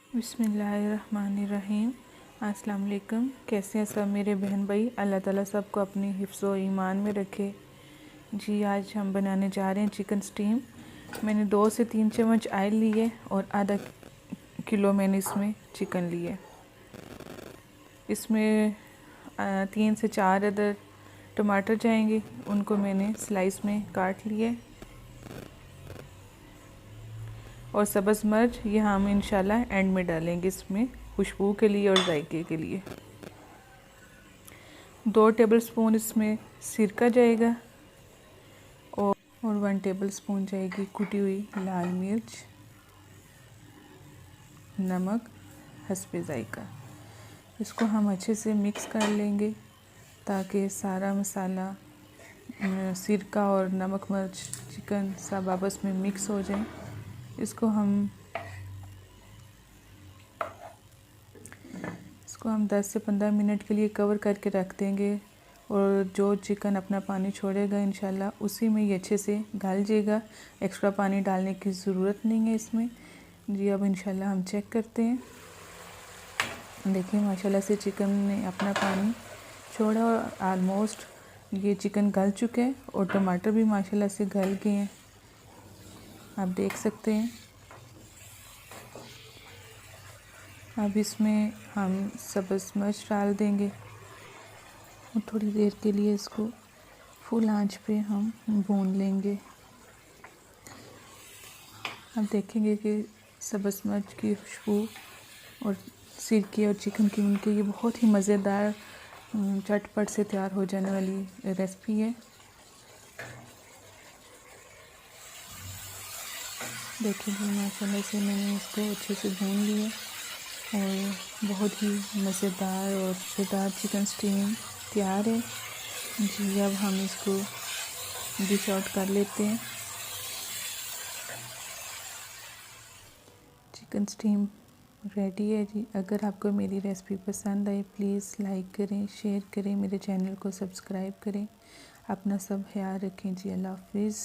बिस्मिल्लाहिर्रहमानिर्रहीम। अस्सलाम वालेकुम। कैसे हैं सब मेरे बहन भाई? अल्लाह ताला सबको अपनी हिफ्ज़ व ईमान में रखे। जी आज हम बनाने जा रहे हैं चिकन स्टीम। मैंने 2 से 3 चम्मच ऑयल लिए और आधा किलो मैंने इसमें चिकन लिए। इसमें 3 से 4 अदर टमाटर जाएंगे, उनको मैंने स्लाइस में काट लिए। और सब्ज़ मिर्च ये हम इंशाल्लाह एंड में डालेंगे इसमें खुशबू के लिए और जायके के लिए। 2 टेबलस्पून इसमें सिरका जाएगा और 1 टेबलस्पून जाएगी कुटी हुई लाल मिर्च, नमक हस्बे जायका। इसको हम अच्छे से मिक्स कर लेंगे ताकि सारा मसाला, सिरका और नमक मिर्च चिकन सब आपस में मिक्स हो जाए। इसको हम 10 से 15 मिनट के लिए कवर करके रख देंगे और जो चिकन अपना पानी छोड़ेगा इंशाल्लाह उसी में ये अच्छे से गल जाएगा। एक्स्ट्रा पानी डालने की ज़रूरत नहीं है इसमें। जी अब इंशाल्लाह हम चेक करते हैं। देखिए माशाल्लाह से चिकन ने अपना पानी छोड़ा और आलमोस्ट ये चिकन गल चुके हैं और टमाटर भी माशाल्लाह से गल गए हैं, आप देख सकते हैं। अब इसमें हम सब्ज़ मिर्च डाल देंगे और थोड़ी देर के लिए इसको फुल आंच पे हम भून लेंगे। अब देखेंगे कि सब्ज़ मिर्च की खुशबू और सिरके और चिकन की उनके ये बहुत ही मज़ेदार चटपट से तैयार हो जाने वाली रेसिपी है। देखिए माशाल्लाह से मैंने इसको अच्छे से भून लिया और बहुत ही मज़ेदार और मज़ेदार चिकन स्टीम तैयार है। जी अब हम इसको डिश आउट कर लेते हैं। चिकन स्टीम रेडी है जी। अगर आपको मेरी रेसिपी पसंद आए प्लीज़ लाइक करें, शेयर करें, मेरे चैनल को सब्सक्राइब करें। अपना सब ख्याल रखें जी। अल्लाह हाफिज़।